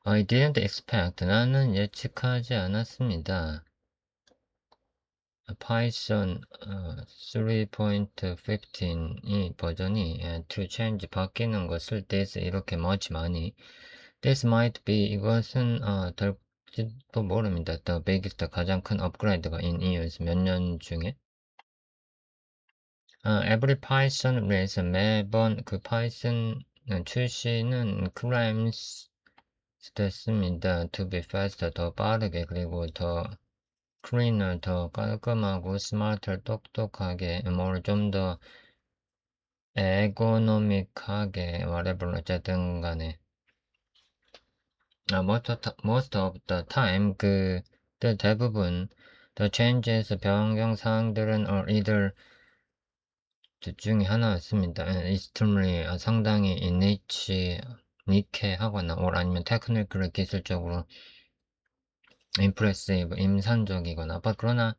I didn't expect. 나는 예측하지 않았습니다. 파이썬 3.15이 버전이 to change 바뀌는 것을 this 이렇게 much 많이 this might be 이것은 될지도 모릅니다. The biggest 가장 큰 업그레이드가 in years 몇 년 중에 every Python release 매번 그 파이썬 출시는 claims 됐습니다. To be faster 더 빠르게 그리고 더 cleaner 더 깔끔하고 smarter 똑똑하게 more 좀 더 에고노믹하게 whatever 어쨌든 간에 most of the time 대부분 the changes 변경사항들은 are either 둘 중에 하나였습니다. extremely 상당히 니케하거나 or 아니면 technically 기술적으로 impressive 임산적이거나 but 그러나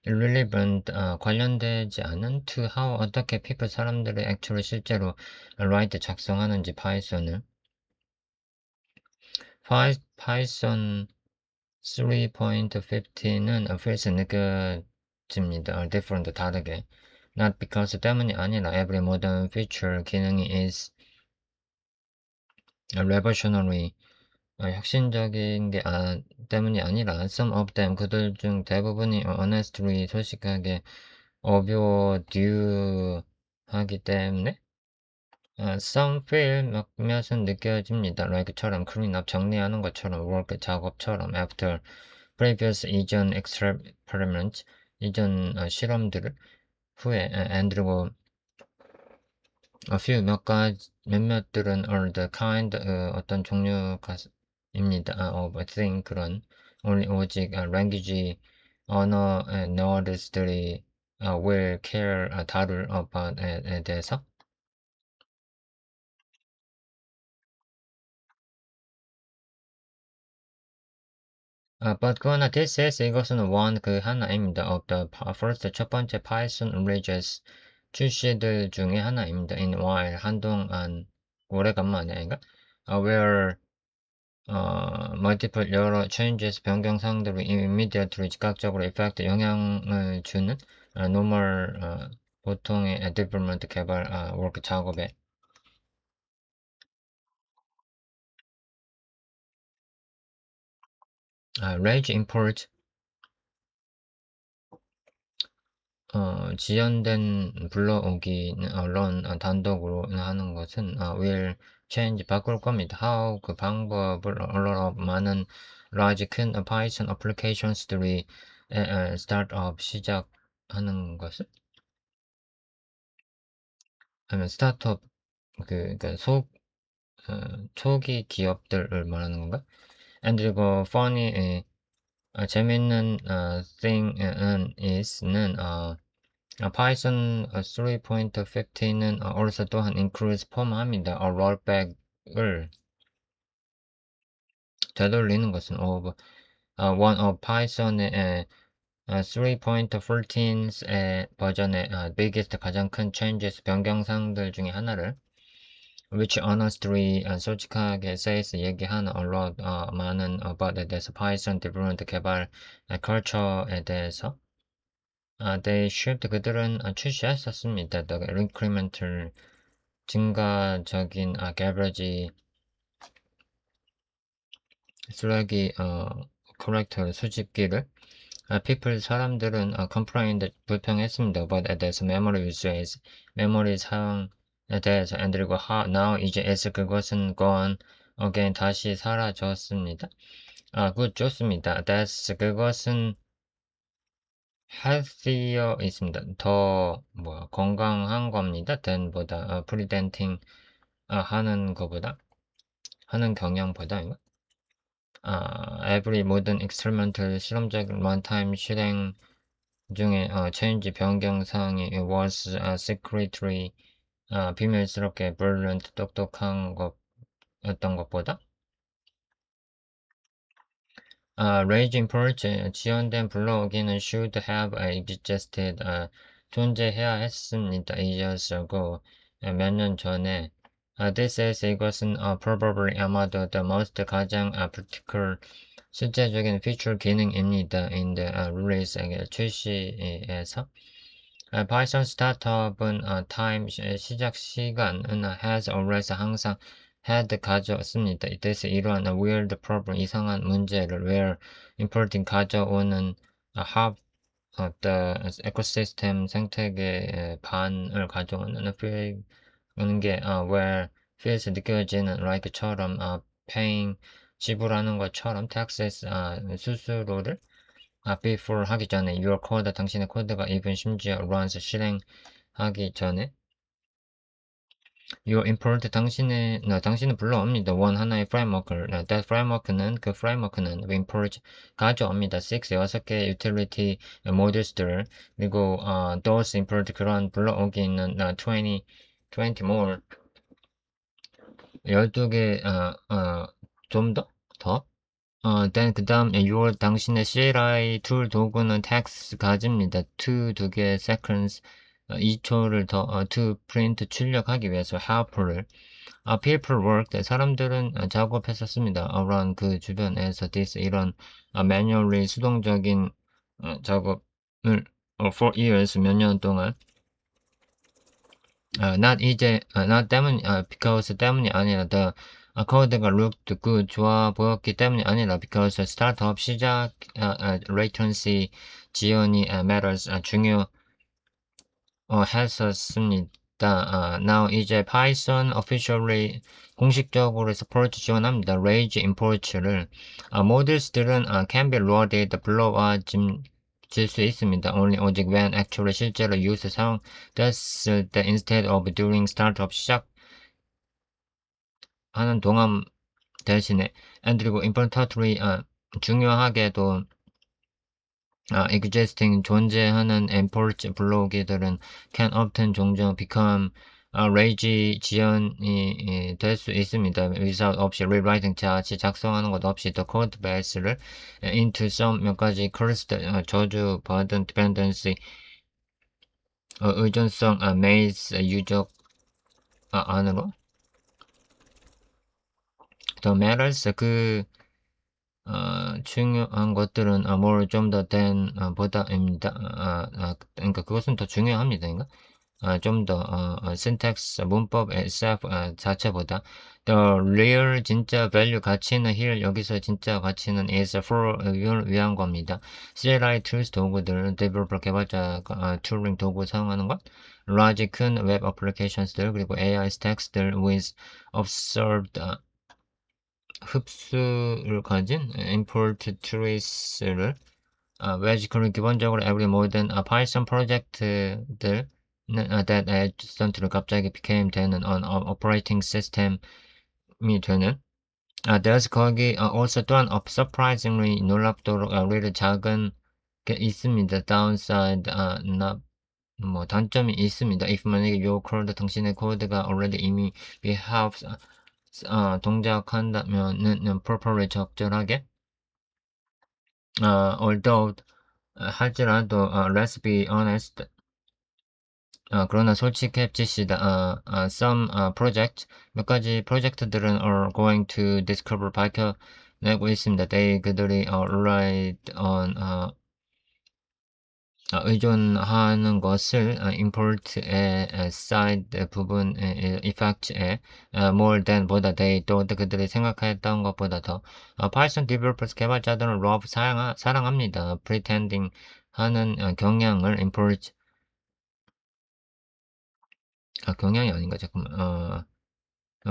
irrelevant 관련되지 않은 to how 어떻게 people 사람들이 actually 실제로 write 작성하는지 파이썬을 파이썬 3.15는 feels 느껴집니다. different 다르게 not because 때문이 아니라 every modern feature 기능이 is revolutionary 혁신적인 게 때문이 아니라 some of them 그들 중 대부분이 honestly 솔직하게 overdue 하기 때문에 some feel 몇몇은 느껴집니다. like처럼 clean up 정리하는 것처럼 work 작업처럼 after previous 이전 experiment 이전 실험들을 후에 and 그리고 a few 몇몇들은 are the kind 어떤 종류가입니다. of a thing 그런 오직 language 언어 nerds들이 will care 다룰 about에 대해서 but 그러나 this is 이것은 one 그 하나입니다. of the first 첫 번째 Python releases 출시들 중에 하나입니다. in while 한동안 오래간만에 아닌가? where multiple 여러 changes 변경사항들이 immediately 즉각적으로 effect 영향을 주는 normal 보통의 development 개발 work 작업에 rage import 지연된 불러오기는 run 단독으로 하는 것은 will change 바꿀 겁니다. how 그 방법을 a lot of 많은 large 큰 Python applications들이 startup 시작하는 것을 아니면 스타트업 그러니까 초기 기업들을 말하는 건가? and 그리고 funny 재밌는 thing은 is는 Python 3.15는 also 또한 includes 포함합니다. rollback을 되돌리는 것은 of one of Python의 3.14의 버전의 biggest 가장 큰 changes 변경사항들 중에 하나를 which honestly 솔직하게 says 얘기하는 a lot 많은 about에 대해서 Python development 개발 culture에 대해서 they shipped 그들은 출시했었습니다. The incremental 증가적인 garbage 쓰레기 collector 수집기를 people 사람들은 complained 불평했습니다. But there's memory usage 메모리 사용에 대해서 and 그리고 now 이제 as 그것은 gone again 다시 사라졌습니다. good 좋습니다. That's 그것은 healthier 있습니다. 더 건강한 겁니다. than보다 preventing 하는 거보다 하는 경향보다 every 모든 experimental 실험적인 runtime 실행 중에 change 변경사항이 was secretly 비밀스럽게 brilliant 똑똑한 것였던 것보다 raging purge 지연된 불러오기는 should have existed 존재해야 했습니다. years ago 몇 년 전에 This is 이것은 probably 아마도 the most 가장 practical 실제적인 feature 기능입니다. in the release 출시에서 파이썬 스타트업은 time 시작 시간은 has always 항상 had 가져왔습니다. this 이러한 weird problem 이상한 문제를 where importing 가져오는 half the ecosystem 생태계 반을 가져오는 feeling 게 where feels 느껴지는 like처럼 paying 지불하는 것처럼 taxes 수수료를 before 하기 전에 your code 당신의 코드가 even 심지어 runs 실행하기 전에 your import 당신은 불러옵니다. one 하나의 framework를 that framework는 그 framework는 import 가져옵니다. 6개 utility modules들 그리고 those import 그런 불러오기는 20 more 12개 좀 더 then 그 다음 your 당신의 CLI 툴 도구는 text 가집니다. to 2개 seconds 2초를 더 to print 출력하기 위해서 helper를 people worked 사람들은 작업했었습니다. around 그 주변에서 this 이런 manually 수동적인 작업을 for years 몇 년 동안 not because 때문이 아니라 the 코드가 looked good 좋아 보였기 때문이 아니라 because 스타트업 시작 latency 지연이 matters 했었습니다. now 이제 Python officially 공식적으로 support 지원합니다. Rage import를 modules들은 can be loaded 불러와질 수 있습니다. only 오직 when actually 실제로 use 사용됐을 때 instead of during startup 시작하는 동안 대신에 and 그리고 importantly 중요하게도 existing 존재하는 import 블로그들은 can often 종종 become rage 지연이 될 수 있습니다. without 없이 rewriting 자치 작성하는 것 없이 the code base를 into some 몇 가지 cursed 저주받은 dependency 의존성 maze 유적 안으로 the matters 중요한 것들은 more 좀 더 than 보다입니다. 그러니까 그것은 더 중요합니다. 좀 더 syntax 문법 itself 자체보다 the real 진짜 value 가치는 here 여기서 진짜 가치는 is for 위한 겁니다. CLI tools 도구들 developer 개발자가 툴링 도구 사용하는 것 large 큰 웹 애플리케이션들 그리고 AI stacks들 with observed 흡수를 가진 import trace를 basically 기본적으로 every modern Python 프로젝트들은 that adjacent를 갑자기 became 되는 operating system이 되는 there's 거기 also 또한 surprisingly 놀랍도록 really 작은 게 있습니다. downside 단점이 있습니다. if 만약에 your code 당신의 코드가 already 이미 behaves 동작한다면은 properly 적절하게 although 할지라도 let's be honest 그러나 솔직해집시다. some project 몇 가지 프로젝트들은 are going to discover 밝혀내고 있습니다. 그들이 rely on 의존하는 것을 import의 side 부분의 effect에 more than 보다 또 그들이 생각했던 것보다 더 Python developers 개발자들은 love 사랑합니다. pretending 하는 경향을 import 경향이 아닌가 잠깐만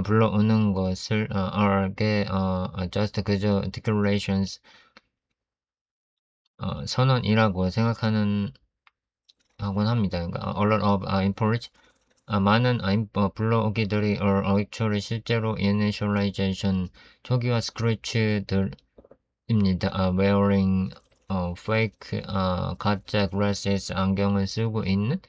불러오는 것을 are just 그저 declarations 선언이라고 생각하는 하곤 합니다. 그러니까 a lot of import 많은 불러오기들이 are actually 실제로 initialization 초기화 스크래치들입니다. wearing fake 가짜 glasses 안경을 쓰고 있는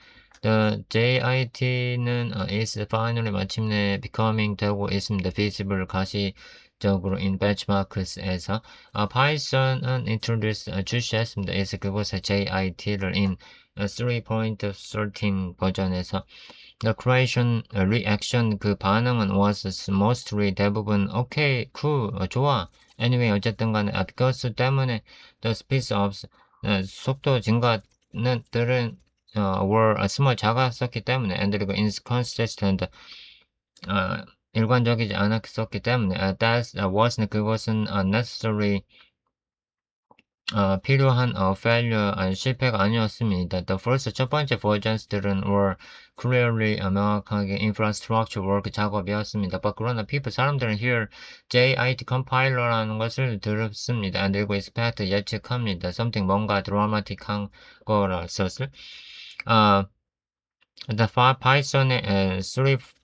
the JIT는 is finally 마침내 becoming 되고 있습니다. visible 적으로 in benchmarks에서 파이썬은 출시했습니다. 그래서 그곳에 JIT를 in 3.13 버전에서 the creation reaction 그 반응은 was mostly 대부분 okay, cool, 좋아. anyway 어쨌든 간에 because 때문에 the speed of 속도 증가는 들은 were small 작았었기 때문에 and 그리고 inconsistent 일관적이지 않았었기 때문에 that wasn't 그것은 necessary 필요한 failure 실패가 아니었습니다. The first 첫 번째 버전들은 were clearly 명확하게 infrastructure work 작업이었습니다. But 그러나 people 사람들은 here JIT compiler라는 것을 들었습니다. 그리고 expect 예측합니다. something 뭔가 dramatic한 거라서을 The Python의 3.15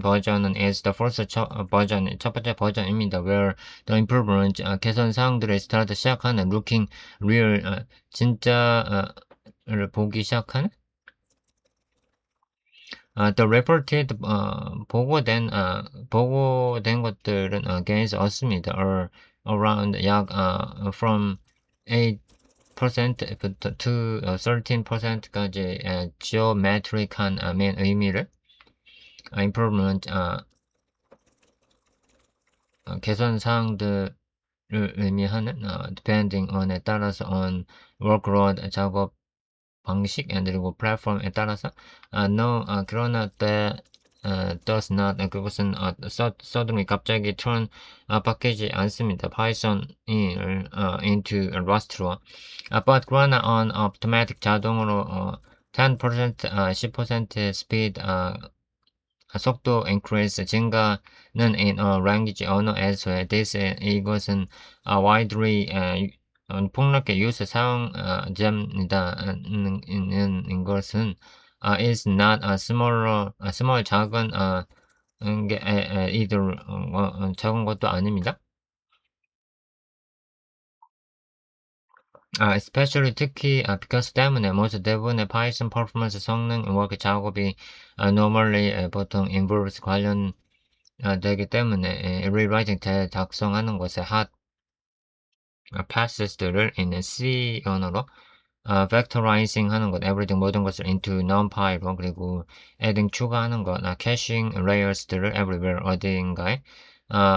버전은 is the first 버전, 첫 번째 버전입니다. Where the improvement, 개선 사항들을 start 시작하는, looking real, 진짜를 보기 시작하는. The reported, 보고된 것들은 gains 얻습니다. Or around 약 from 8%부터 to 13%까지 geometric한 main 의미를 improvement 개선 사항들을 의미하는 depending on에 따라서 on workload 작업 방식 그리고 플랫폼에 따라서 no 그러나 that does not 그것은 suddenly 갑자기 turn 바뀌지 않습니다. 파이썬이 into Rust로 but 그러나 on automatic 자동으로 10% 10% speed 속도 increase 증가는 in language 언어에서의 this 이것은 widely 폭넓게 유사 사용됩니다. 인 것은 is not small 작은 게 either 작은 것도 아닙니다. especially 특히 because 때문에 most 대부분의 파이썬 퍼포먼스 성능 워크 작업이 normally 보통 involves 관련 되기 때문에 rewriting 재작성하는 것에 hot passes들을 in C 언어로 vectorizing 하는 것, everything 모든 것을 into numpy로 그리고 adding 추가하는 것, caching layers들을 everywhere 어디인가에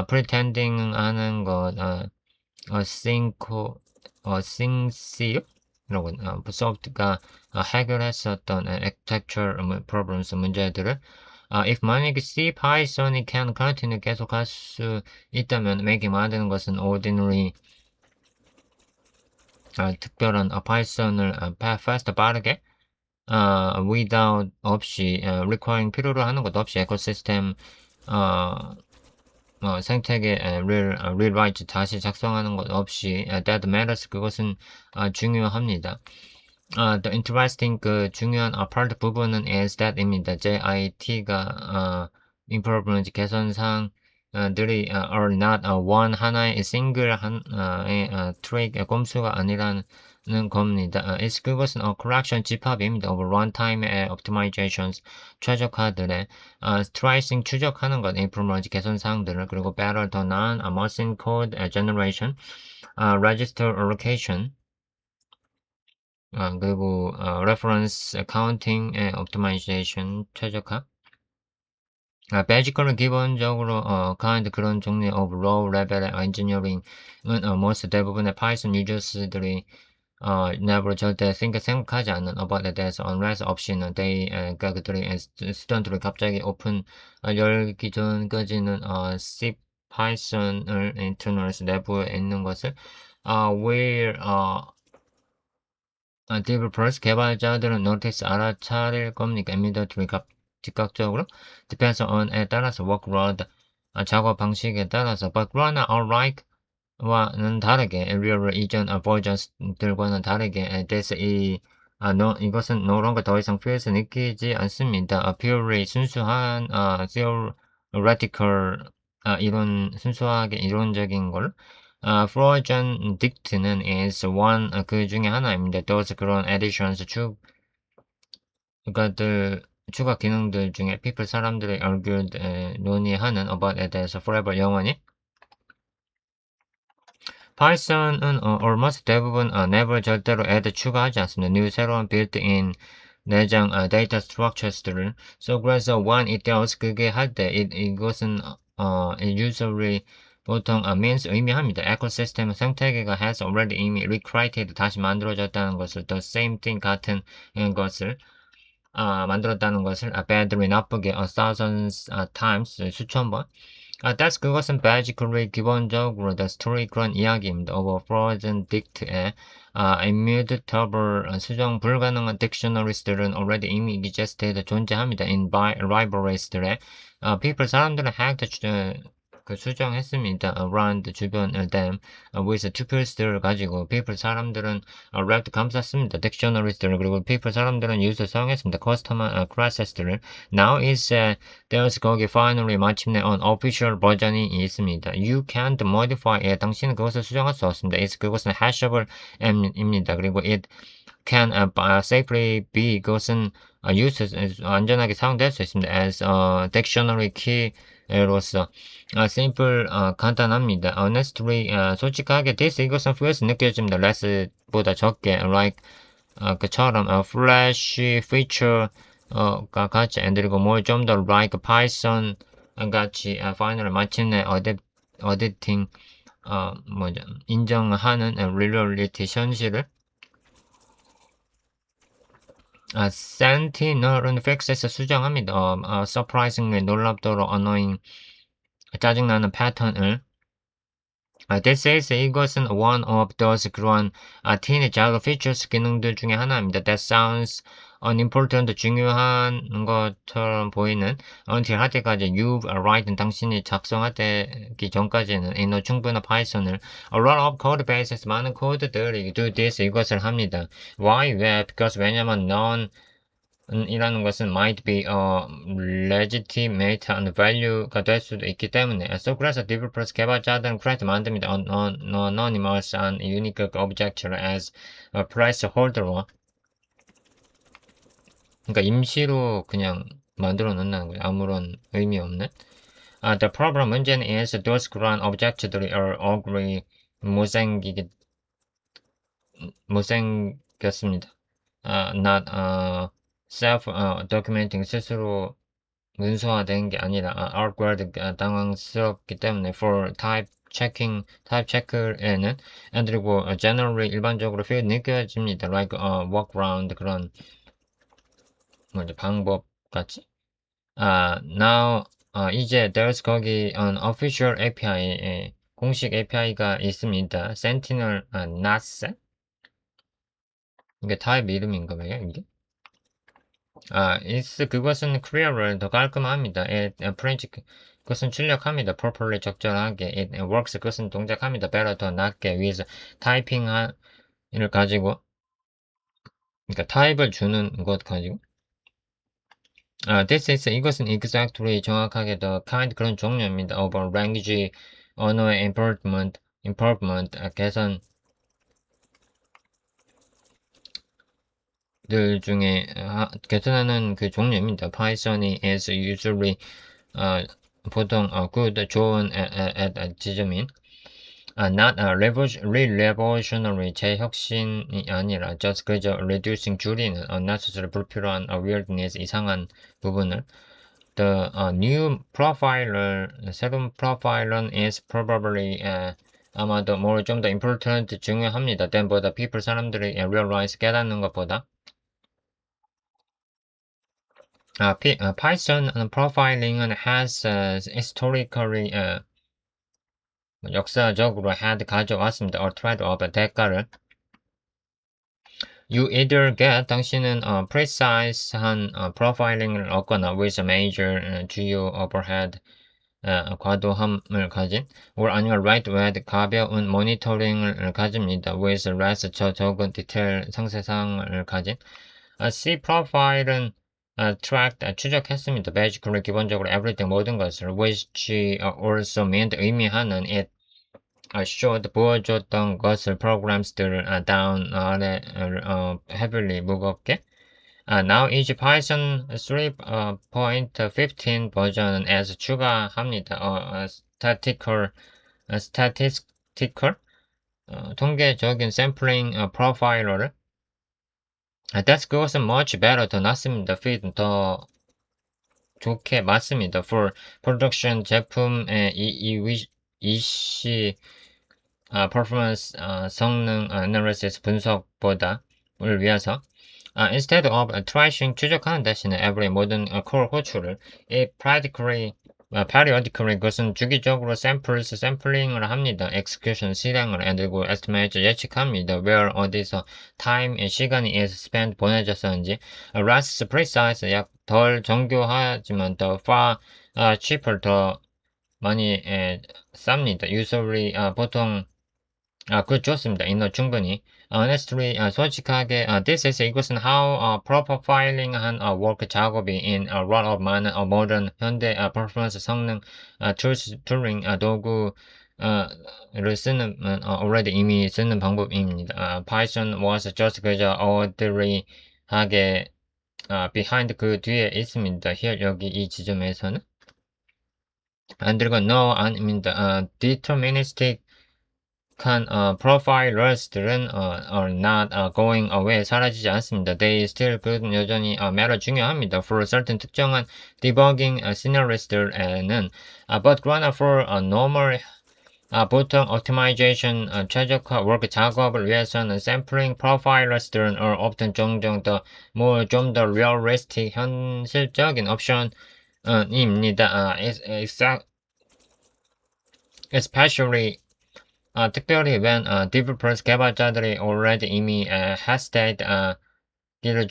pretending 하는 것, sync 이런 건 소프트가 해결했었던 architecture problems 문제들을 if 만약에 C, Python이 can continue 계속할 수 있다면 making 만드는 것은 ordinary 특별한 파이썬을 fast 빠르게 without 없이 requiring 필요로 하는 것 없이 에코시스템 생태계 rewrite 다시 작성하는 것 없이 that matters 그것은 중요합니다. The interesting 그 중요한 part 부분은 is that입니다. JIT가 improvement 개선사항 들이 are not one 하나의 single 하나의 트릭 꼼수가 아니라는 겁니다. is 그것은 correction 집합입니다. of runtime optimizations 최적화들의 tracing 추적하는 것 improvement 개선 사항들을 그리고 better 더 나은 machine code generation register allocation 그리고 reference counting의 optimization 최적화 basically 기본적으로 kind 그런 종류의 of low level engineering은 most 대부분의 파이썬 유저스들이 never 절대 생각하지 않는 about에 대해서 unless 없이는 they 그러니까 그들이 스튜던트를 갑자기 오픈 열기 전까지는 C 파이썬을 internals 내부에 있는 것을 will developers 개발자들은 notice 알아차릴 겁니까? immediately 즉각적으로 depends on에 따라서 workload 작업 방식에 따라서 but 그러나 unlike 와는 다르게 real 이전 버전들과는 다르게 this 이것은 no longer 더 이상 feels 느끼지 않습니다. purely 순수한 theoretical 순수하게 이론적인 걸 frozen dict는 is one 그 중에 하나입니다. those 그런 additions 추가들 추가 기능들 중에 people 사람들이 argued 논의하는 about에 대해서 forever 영원히. 파이썬은 almost 대부분 never 절대로 add 추가하지 않습니다. new 새로운 built-in 내장 data structures들을. so 그래서 when it does 그게 할 때 이것은 it usually 보통 means 의미합니다. ecosystem 생태계가 has already 이미 recreated 다시 만들어졌다는 것을 the same thing 같은 것을 만들었다는 것을 badly 나쁘게 thousands times 수천 번. that's 그것은 basically 기본적으로 the story 그런 이야기입니다. of a frozen dict의 immutable 수정 불가능한 dictionaries들은 already 이미 existed 존재합니다. in libraries들의 people 사람들은 hacked 그 수정했습니다. around 주변을 them with tupels들을 가지고 people 사람들은 wrapped 감쌌습니다. dictionaries들을 그리고 people 사람들은 use 사용했습니다. custom classes들을 now is there's 거기 finally 마침내 official 버전이 있습니다. You can't modify it. 당신은 그것을 수정할 수 없습니다. It's 그것은 hashable 입니다. 그리고 it can safely be 그것은 used 안전하게 사용될 수 있습니다. as dictionary key로서 simple 간단합니다. honestly 솔직하게 this 이것은 feels 느껴집니다. less보다 적게 like 그처럼 flash feature 가 같이 그리고 뭘 좀 더 like Python 같이 파이널을 마침내 어디팅 뭐죠 인정하는 reality 현실을 Sentinel은 fix에서 수정합니다. surprisingly 놀랍도록 annoying 짜증나는 패턴을 This is 이것은 one of those 그러한 teeny 작은 features 기능들 중에 하나입니다. That sounds unimportant 중요한 것처럼 보이는 until 할 때까지 you write 당신이 작성하기 전까지는 in 충분한 파이썬을 a lot of code bases 많은 코드들이 do this 이것을 합니다. Why? 왜? Because 왜냐면 none 이라는 것은 might be legitimate and value가 될 수도 있기 때문에 so 그래서 developers 개발자들은 create 만듭니다. anonymous and unique object를 as a placeholder로 그러니까 임시로 그냥 만들어 놓는다는 거예요. 아무런 의미 없는 the problem 문제는 is those 그러한 object들이 are ugly 못생겼습니다. not self-documenting 스스로 문서화된 게 아니라 awkward 당황스럽기 때문에 for type 체크에는 그리고 generally 일반적으로 feel 느껴집니다. like workaround 그런 뭐죠 방법 같이. now 이제 there's 거기 official API 공식 API가 있습니다. Sentinel NAS 이게 타입 이름인가 봐요 이게. is 그것은 clearer 더 깔끔합니다. it print 그것은 출력합니다. properly 적절하게 it works 그것은 동작합니다. better 더 낫게 with typing을 가지고 그러니까 타입을 주는 것 가지고 this is 이것은 exactly 정확하게 the kind 그런 종류입니다. of a language 언어의 improvement 개선 들 중에 개선하는 그 종류입니다. Python이 is usually 보통 good 좋은 지점인 not revolutionary 재혁신이 아니라 just 그저 reducing 줄이는 unnecessary 불필요한 weirdness 이상한 부분을 the new profiler 새로운 profiler is probably 아마도 more 좀 더 important 중요합니다. than 보다 people 사람들이 realize 깨닫는 것보다 Python profiling은 has historically 역사적으로 had 가져왔습니다. a threat of 대가를 You either get 당신은 precise한 profiling을 얻거나 with a major 주요 overhead 과도함을 가진 or 아니면 lightweight 가벼운 모니터링을 가집니다. with less 적은 디테일 상세사항을 가진 C 프로파일은 tracked 추적했습니다. basically 기본적으로 everything 모든 것을 which also meant 의미하는 it showed 보여줬던 것을 programs들을 down 아래 heavily 무겁게 Now each Python 3.15 버전에서 추가합니다. statistical 통계적인 샘플링 프로파일러를. That's 그것은 much better 더 낫습니다. fit 더 좋게 맞습니다. for production 제품의 이시 performance 성능 analysis 분석보다를 위해서 instead of trashing 추적하는 대신에 every 모든 core 호출을 it periodically 그것은 주기적으로 샘플링을 합니다. execution 실행을 그리고 estimate 예측합니다. where 어디서 time 시간이 is spent 보내졌었는지 less precise 약 덜 정교하지만 더 far cheaper 더 많이 쌉니다. usually 보통 그 좋습니다. 충분히. honestly, 솔직하게, this is 이것은 how profiling 한 work 작업이 in a lot of 많은 modern 현대 performance 성능 툴링 도구를 쓰는 already 이미 쓰는 방법입니다. Python was just 그저 orderly하게 behind 그 뒤에 있습니다. here 여기 이 지점에서는. 그리고 no 아닙니다. deterministic profilers들은 are not going away 사라지지 않습니다. They still 그는 여전히 matter 중요합니다. For certain 특정한 debugging scenarios들에는 but 그러나 for normal 보통 optimization 최적화 work 작업을 위해서는 sampling profilers들은 are often 종종 좀 더 realistic 현실적인 옵션입니다. especially 특별히 when developers 개발자들이 already 이미 hasted 이를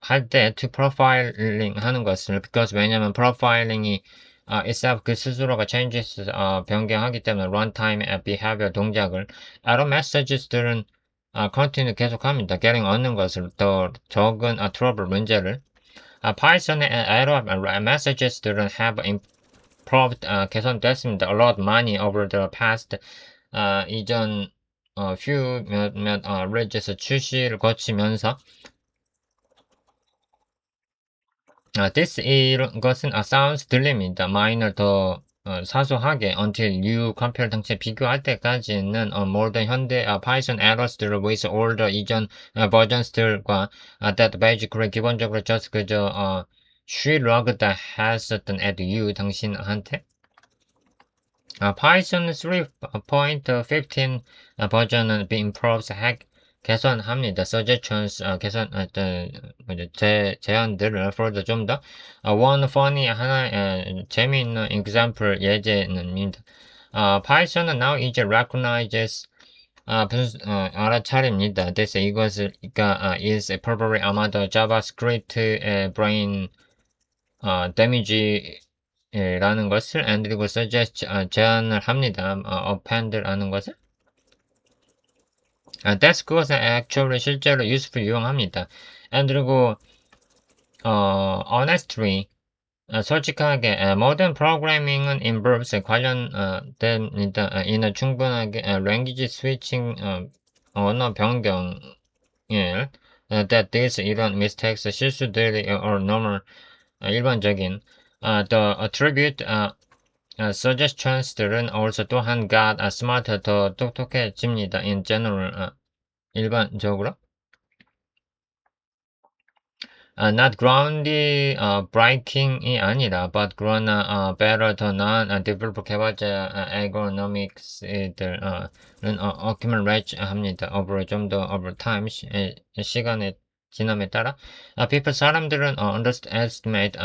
할 때 to profiling 하는 것을 because 왜냐면 profiling이 itself 그 스스로가 changes 변경하기 때문에 runtime behavior 동작을 error messages들은 continue 계속합니다. getting 얻는 것을 더 적은 trouble 문제를 Python의 error messages들은 have improved 개선됐습니다. a lot 많이 over the past 이전 few 몇몇 releases 출시를 거치면서 this 이런 것은 sounds 들립니다. minor 더 사소하게 until you compare 당시에 비교할 때까지는 modern 현대 Python errors들을 with older 이전 버전스들과 that basically 기본적으로 just 그저 she logged 했었던 at you 당신한테 Python 3.15 버전은 improves 개선합니다. suggestions 제안들을 further 좀 더 one funny 하나의 재미있는 example 예제입니다. Python은 now 이제 recognizes 알아차립니다. this 이것을 is probably 아마도 JavaScript의 brain damage 라는 것을 and 그리고 suggest 제안을 합니다. append라는 것을 that's 그것은 actually 실제로 useful 유용합니다. and 그리고 honestly 솔직하게 modern programming은 involves 관련됩니다. 이는 충분하게 language switching 언어 변경을 that these 이런 mistakes 실수들이 are normal 일반적인 the attribute suggestions들은 also 또한 got smarter 더 똑똑해집니다. in general 일반적으로 not ground이 breaking이 아니라 but 그러나 better 더 나은 developer 개발자 ergonomics들은 accumulate 합니다. over 좀 더 over time 시간의 지남에 따라 people 사람들은 underestimate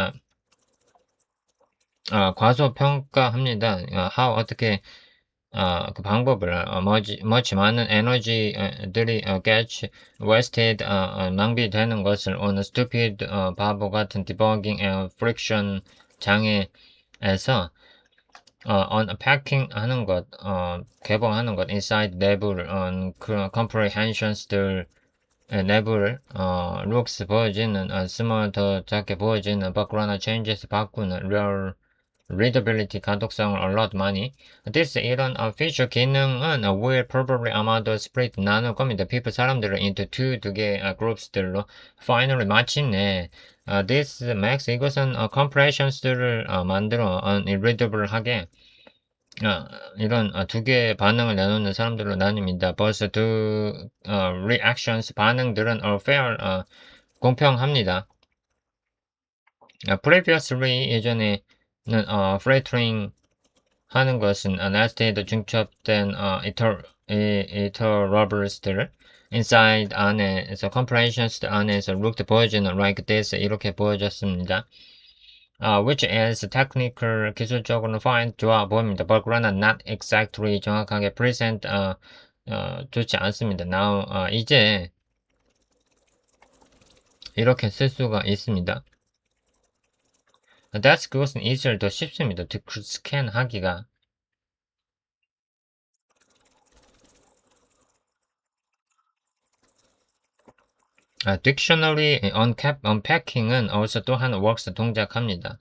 과소평가합니다. how 어떻게 그 방법을 much 많은 에너지들이 gets wasted 낭비되는 것을 on stupid 바보 같은 debugging friction 장애에서 unpacking 하는 것 개봉하는 것 inside 내부를 comprehensons들 내부를 looks 보여지는 small 더 작게 보여지는 but 그러나 changes 바꾸는 real readability, 가독성을 alert 많이. This 이런 feature 기능은 will probably 아마도 split 나눌 겁니다. people 사람들을 into 두 개의 groups들로. Finally 마침내 this makes 이것은 compressions들을 만들어 unreadable 하게 이런 두 개의 반응을 내놓는 사람들로 나뉩니다. But the reactions 반응들은 are fair 공평합니다. previously 예전에는 filtering 하는 것은 nested 중첩된 iterables들 inside 안에서 compressions 안에서 looked 보여지는 like this 이렇게 보여졌습니다. which is technical 기술적으로는 fine 좋아 보입니다. but 그러나 not exactly 정확하게 present 좋지 않습니다. now 이제 이렇게 쓸 수가 있습니다. that's 그것은 easier 더 쉽습니다. to scan 하기가 dictionary unpacking은 also 또한 works 동작합니다.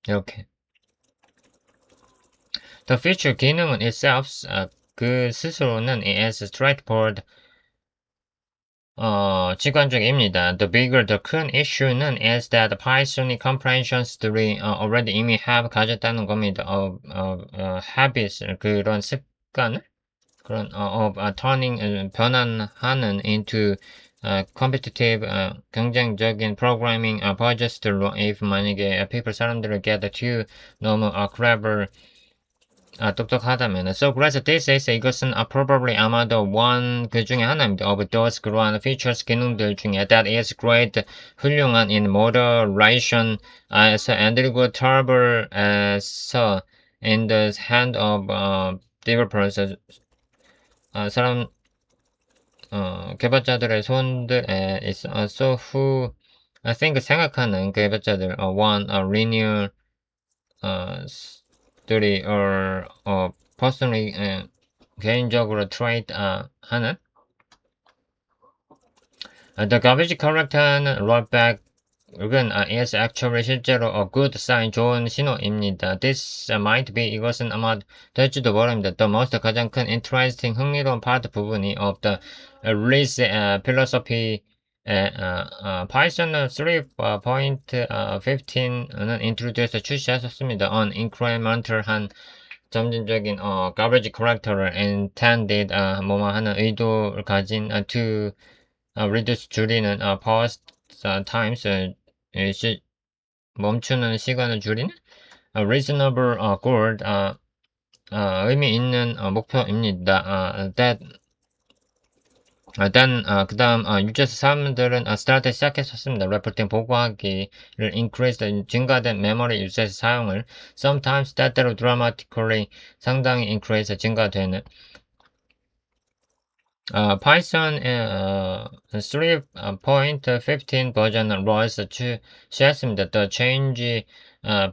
이렇게 the feature 기능은 itself 그 스스로는 is straightforward 직관적입니다. The bigger, the 큰 issue는 is that Python이 comprehensons들이 already 이미 have 가졌다는 겁니다. habits, 그런 습관을 그런 of turning 변환하는 into competitive 경쟁적인 programming budgets들로 if 만약에 people 사람들을 get to 너무 clever 똑똑하다면 so 그래서 this is 이것은 probably 아마도 one 그 중에 하나입니다. of those 그러한 features 기능들 중에 that is great 훌륭한 in moderation 에서 and 그리고 terrible 에서 in the hand of developers 사람 개발자들의 손들에 있어 so who I think 생각하는 개발자들 one linear 들이 personally 개인적으로 trade 하는 the garbage collector는 rollback은 is actually 실제로 a good sign 좋은 신호입니다. This might be 이것은 아마 될지도 모릅니다. The most 가장 큰 interesting 흥미로운 part 부분이 of the release philosophy Python 3.15는 introduce 출시하셨습니다. on incremental 한 점진적인 garbage collector를 intended 뭐뭐 하는 의도를 가진 to reduce 줄이는 pause times 멈추는 시간을 줄이는 reasonable goal 의미 있는 목표입니다. 그 다음 유저스 사람들은 start 시작했었습니다. reporting 보고하기를 increase 증가된 메모리 유저스 사용을 sometimes 때때로 dramatically 상당히 increase 증가되는 Python 3.15 버전은 ROS 취했습니다. The change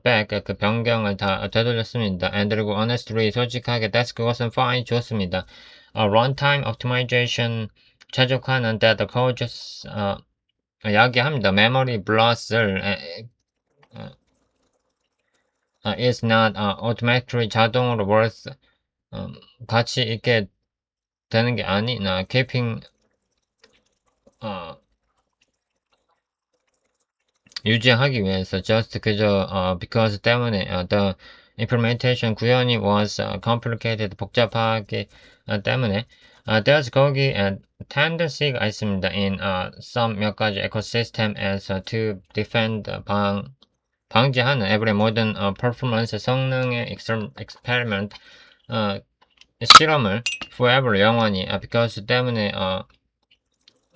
back 그 변경을 다 되돌렸습니다. and 그리고 honestly 솔직하게 that's 그것은 fine 좋습니다. runtime optimization 최적화는 that causes 이야기합니다. memory bloat을 is not automatically 자동으로 worth 가치 있게 되는 게 아니나 keeping 유지하기 위해서 just 그저 because 때문에 the implementation 구현이 was complicated 복잡하기 때문에 there's 거기 tendency가 있습니다 in some 몇 가지 ecosystem에서 to defend 방지하는 every modern performance 성능의 experiment 실험을 forever 영원히 because 때문에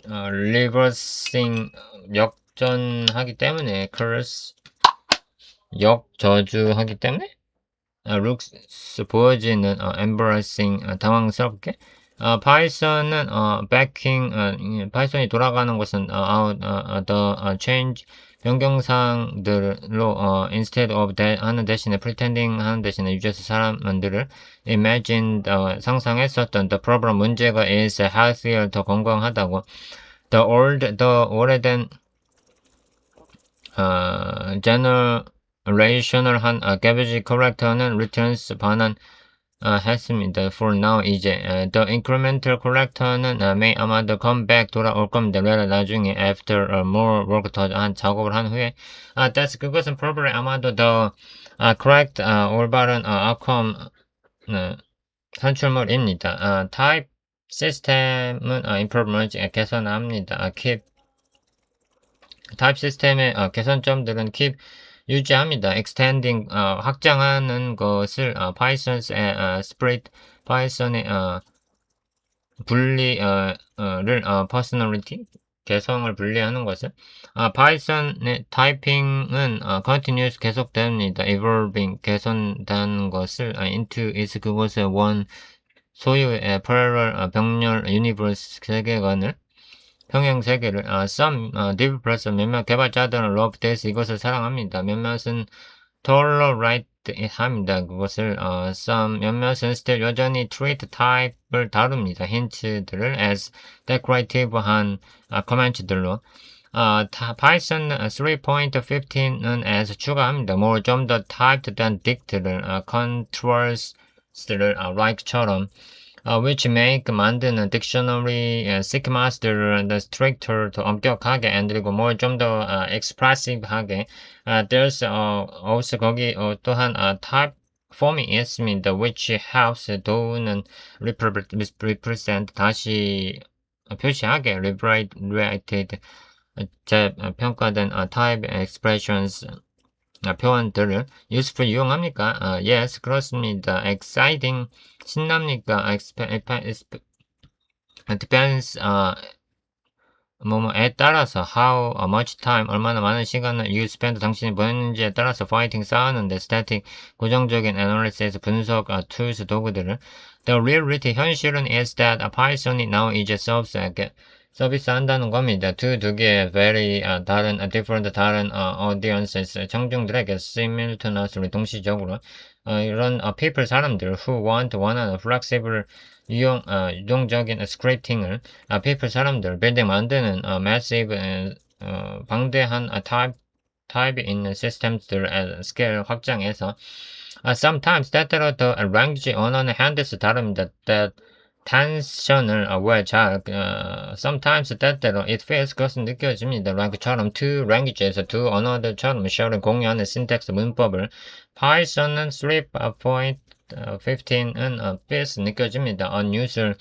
reversing 역전하기 때문에 curse 역저주하기 때문에 looks 보여지는 embarrassing 당황스럽게 파이썬은 backing 파이썬이 돌아가는 것은 out the change 변경사항들로 instead of that 하는 대신에 pretending 하는 대신에 유저스 사람들을 imagined 상상했었던 the problem 문제가 is healthier 더 건강하다고 the 오래된 general 레이셔널한 garbage collector는 returns 반환 했습니다. For now 이제 the incremental collector는 may 아마도 come back 돌아올 겁니다. later 나중에 after more work 더 한 작업을 한 후에 that's 그것은 probably 아마도 the correct 올바른 outcome 산출물입니다. type 시스템은 improvement 개선합니다. keep 타입 시스템의 개선점들은 keep 유지합니다. extending 확장하는 것을 Python's split Python의 분리를 personality 개성을 분리하는 것을 Python의 타이핑은 continuous 계속됩니다. evolving 개선되는 것을 into is 그것의 원 소유의 parallel 병렬 universe 세계관을 평행 세계를 some developers 몇몇 개발자들은 love this 이것을 사랑합니다. 몇몇은 tolerate 합니다. 그것을 some 몇몇은 still 여전히 treat type을 다룹니다. 힌트들을 as decorative한 코멘트들로 Python 3.15는 as 추가합니다. more 좀 더 typed than dict를 controls를 like처럼 which make 만드는 딕셔너리 sequmaster를 the stricter 더 엄격하게 and 그리고 more 좀 더 expressive하게 there's also 거기 또한 type form이 있습니다. which helps 도우는 represent 다시 표시하게 liberated 재평가된 type expressions 표현들을 useful 이용합니까? Yes, 그렇습니다. exciting 신납니까? depends 뭐뭐에 따라서 how much time 얼마나 많은 시간을 you spend 당신이 보냈는지에 따라서 fighting 싸우는데 static 고정적인 analysis 분석 tools 도구들을 the reality 현실은 is that Python이 now 이제 서비스 한다는 겁니다. 두 개의 very 다른 different 다른 audiences 청중들에게 simultaneously 동시적으로 이런 people 사람들 who 원하는 flexible 유동적인 스크립팅을 people 사람들 빌딩 만드는 massive 방대한 타입이 있는 시스템들 스케일 확장해서 sometimes 때때로 the language 언어는 handles 다릅니다. that 텐션을 sometimes 때때로 it feels 그것은 느껴집니다. language처럼 two language에서 두 언어들처럼 sharing 공유하는 syntax 문법을 Python은 3.15은 feels 느껴집니다. unusual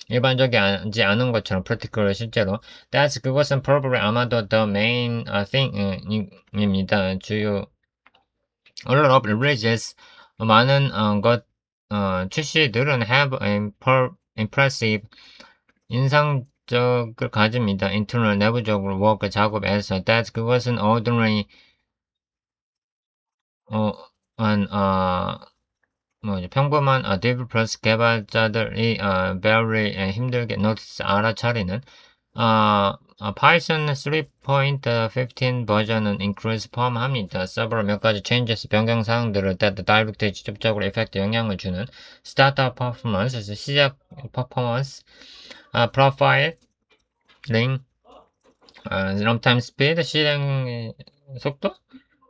일반적이지 않은 것처럼 practical 실제로 that's 그것은 probably 아마도 the main thing입니다. 주요 a lot of releases 많은 출시들은 have impressive 인상적을 가집니다. internal 내부적으로 work 작업에서 that 그것은 ordinary 평범한 developers 개발자들이 very 힘들게 notice 알아차리는 Python 3.15 버전은 includes 포함합니다. several 몇 가지 changes 변경 사항들을 that directly 직접적으로 effect 영향을 주는 startup performance 시작 performance profiling runtime speed 실행 속도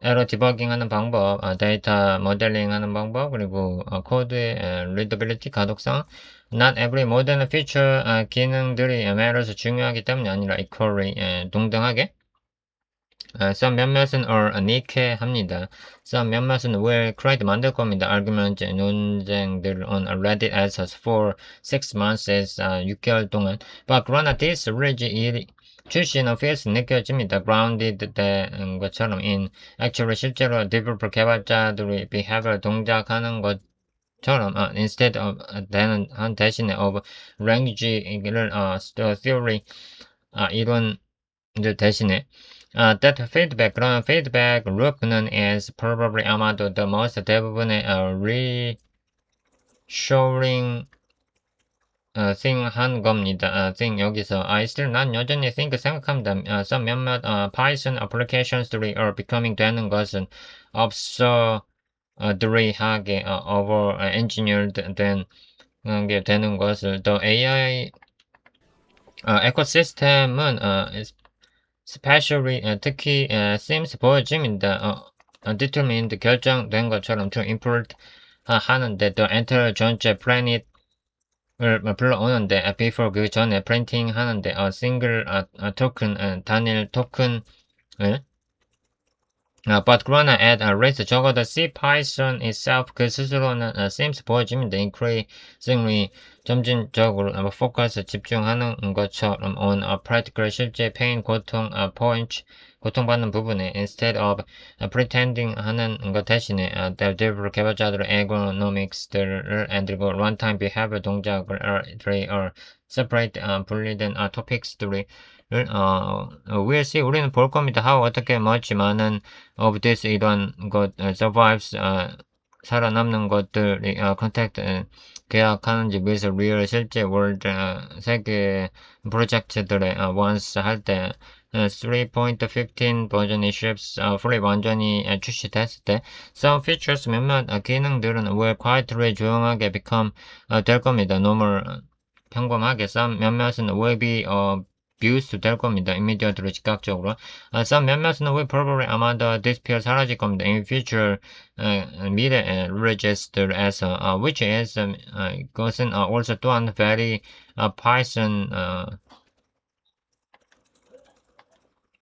에러 디버깅 하는 방법, 데이터 모델링 하는 방법, 그리고 코드의 readability, 가독성. Not every modern feature 기능들이 matters 중요하기 때문이 아니라 equally 동등하게. some 몇몇은 니케 합니다. some 몇몇은 will create 만들 겁니다. argument 논쟁들을 on Reddit에서 for 6 months 6개월 동안. but 그러나 this release 출시는 feels 느껴집니다. grounded 된 것처럼 in actually 실제로 developer 개발자들이 behavior 동작하는 것처럼 instead of 한 대신에 of language를 theory 이론들 대신에 that feedback 그런 feedback loop는 is probably 아마도 the most 대부분의 reassuring thing 한 겁니다. thing 여기서 I still 난 여전히 think 생각합니다. some 몇몇 Python applications들이 are becoming 되는 것은 absurdly하게 over engineered 된 게 되는 것을 the AI 에코시스템은 especially 특히 seems 보여집니다. determined 결정된 것처럼 to import 하는데 the entire 전체 planet을 불러오는데 before 그 전에 printing 하는데 single token 단일 토큰을 but 그러나 at least 적어도 C Python itself 그 스스로는 seems 보여집니다. increasingly 점진적으로 focus 집중하는 것처럼 on practical 실제 pain 고통 point 고통받는 부분에 instead of pretending 하는 것 대신에 developer 개발자들의 ergonomics들을 만들고 runtime behavior 동작을 separate 분리된 topics들을 we'll see 우리는 볼 겁니다. how 어떻게 much 많은 of this 이런 것 survives 살아남는 것들이 contact 계약하는지 with real 실제 world 세계 프로젝트들의 once 할 때 3.15 버전이 ships fully 완전히 출시됐을 때 some features 몇몇 기능들은 will quietly 조용하게 become 될 겁니다. normal 평범하게 some 몇몇은 will be abused 될 겁니다. immediately 즉각적으로 some 몇몇은 will probably 아마 더 disappear 사라질 겁니다. in future 미래 register에서 which is 그것은 also 또한 very Python